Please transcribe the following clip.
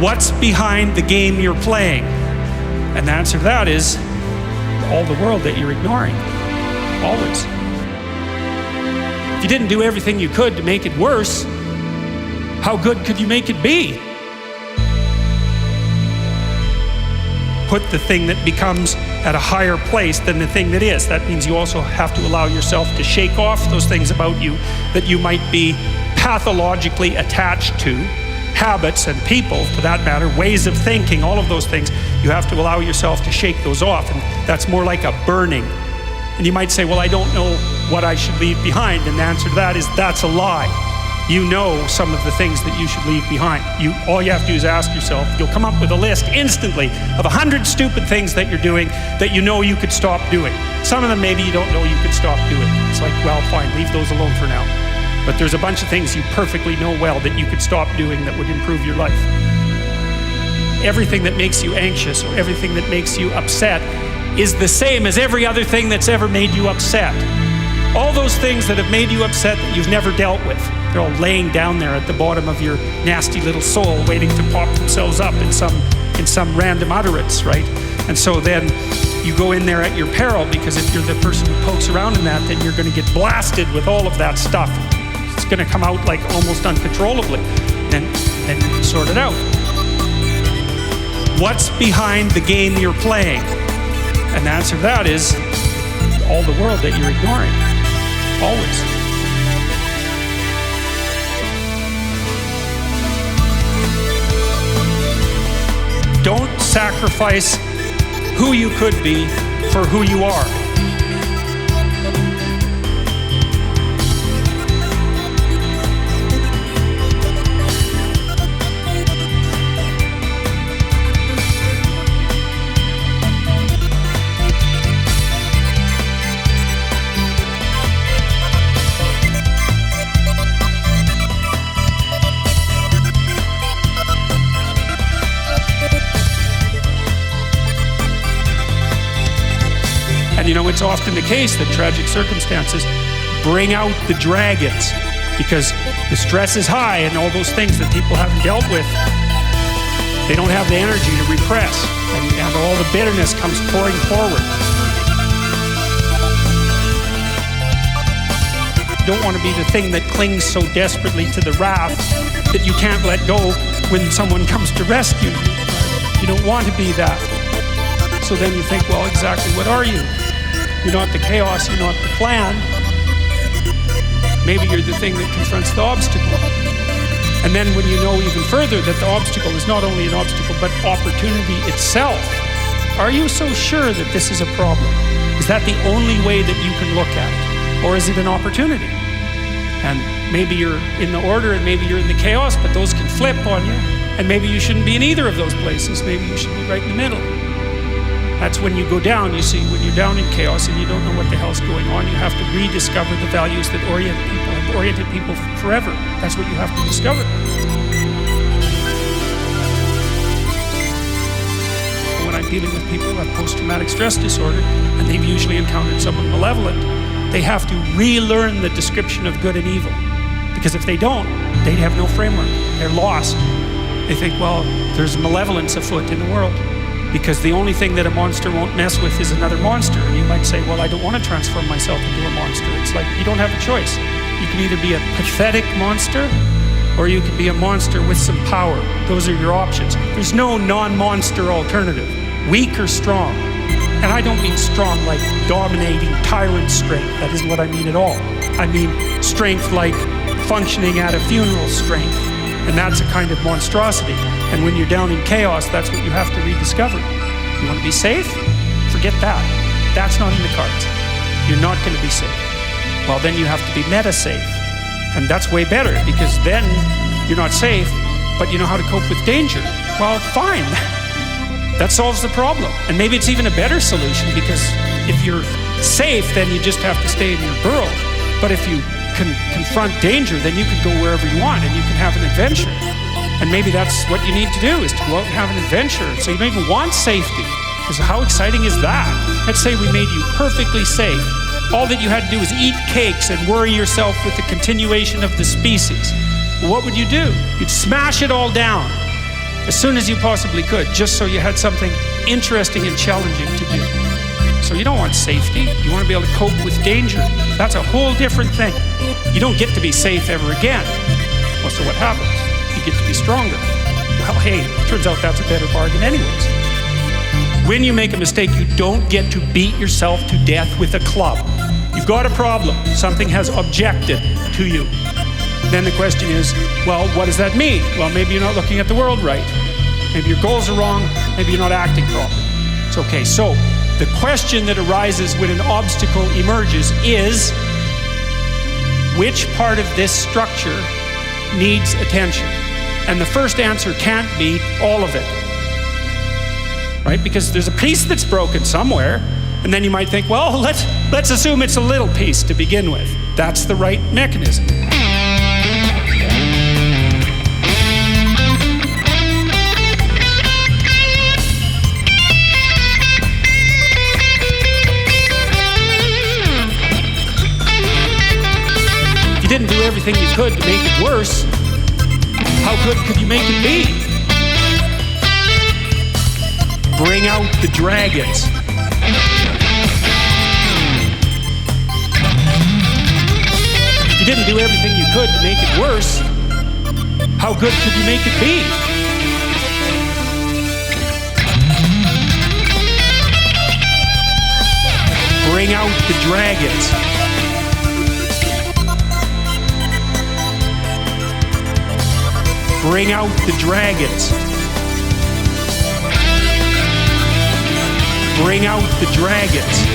What's behind the game you're playing? And the answer to that is all the world that you're ignoring, always. If you didn't do everything you could to make it worse, how good could you make it be? Put the thing that becomes at a higher place than the thing that is. That means you also have to allow yourself to shake off those things about you that you might be pathologically attached to, habits and people, for that matter, ways of thinking, all of those things. You have to allow yourself to shake those off, and that's more like a burning. And you might say, well, I don't know what I should leave behind, and the answer to that is that's a lie. You know some of the things that you should leave behind. All you have to do is ask yourself. You'll come up with a list instantly of 100 stupid things that you're doing that you know you could stop doing. Some of them maybe you don't know you could stop doing. It's like, well, fine, leave those alone for now. But there's a bunch of things you perfectly know well that you could stop doing that would improve your life. Everything that makes you anxious or everything that makes you upset is the same as every other thing that's ever made you upset. All those things that have made you upset that you've never dealt with, they're all laying down there at the bottom of your nasty little soul, waiting to pop themselves up in some random utterance, right? And so then you go in there at your peril, because if you're the person who pokes around in that, then you're going to get blasted with all of that stuff. It's going to come out like almost uncontrollably. Then you can sort it out. What's behind the game you're playing? And the answer to that is all the world that you're ignoring. Always. Don't sacrifice who you could be for who you are. And you know, it's often the case that tragic circumstances bring out the dragons, because the stress is high and all those things that people haven't dealt with, they don't have the energy to repress, and all the bitterness comes pouring forward. You don't want to be the thing that clings so desperately to the raft that you can't let go when someone comes to rescue you. You don't want to be that. So then you think, well, exactly what are you? You're not the chaos, you're not the plan. Maybe you're the thing that confronts the obstacle. And then when you know even further that the obstacle is not only an obstacle, but opportunity itself, are you so sure that this is a problem? Is that the only way that you can look at it? Or is it an opportunity? And maybe you're in the order and maybe you're in the chaos, but those can flip on you. And maybe you shouldn't be in either of those places. Maybe you should be right in the middle. That's when you go down, you see, when you're down in chaos and you don't know what the hell's going on, you have to rediscover the values that orient people, have oriented people forever. That's what you have to discover. When I'm dealing with people who have post-traumatic stress disorder, and they've usually encountered someone malevolent, they have to relearn the description of good and evil. Because if they don't, they have no framework. They're lost. They think, well, there's malevolence afoot in the world. Because the only thing that a monster won't mess with is another monster. And you might say, well, I don't want to transform myself into a monster. It's like, you don't have a choice. You can either be a pathetic monster, or you can be a monster with some power. Those are your options. There's no non-monster alternative. Weak or strong. And I don't mean strong like dominating tyrant strength. That isn't what I mean at all. I mean strength like functioning at a funeral strength. And that's a kind of monstrosity. And when you're down in chaos, that's what you have to rediscover. You want to be safe? Forget that. That's not in the cards. You're not going to be safe. Well, then you have to be meta-safe. And that's way better, because then you're not safe, but you know how to cope with danger. Well, fine. That solves the problem. And maybe it's even a better solution, because if you're safe, then you just have to stay in your burrow. But if you can confront danger, then you can go wherever you want and you can have an adventure. And maybe that's what you need to do, is to go out and have an adventure. So you don't even want safety, because how exciting is that? Let's say we made you perfectly safe. All that you had to do was eat cakes and worry yourself with the continuation of the species. Well, what would you do? You'd smash it all down. as soon as you possibly could, just so you had something interesting and challenging to do. So you don't want safety. You want to be able to cope with danger. That's a whole different thing. You don't get to be safe ever again. Well, so what happens? You get to be stronger. Well, hey, turns out that's a better bargain anyways. When you make a mistake, you don't get to beat yourself to death with a club. You've got a problem. Something has objected to you. Then the question is, well, what does that mean? Well, maybe you're not looking at the world right. Maybe your goals are wrong. Maybe you're not acting properly. It's okay. So the question that arises when an obstacle emerges is, which part of this structure needs attention? And the first answer can't be all of it. Right? Because there's a piece that's broken somewhere, and then you might think, well, let's assume it's a little piece to begin with. That's the right mechanism. If you didn't do everything you could to make it worse, how good could you make it be? Bring out the dragons. If you didn't do everything you could to make it worse, how good could you make it be? Bring out the dragons. Bring out the dragons. Bring out the dragons.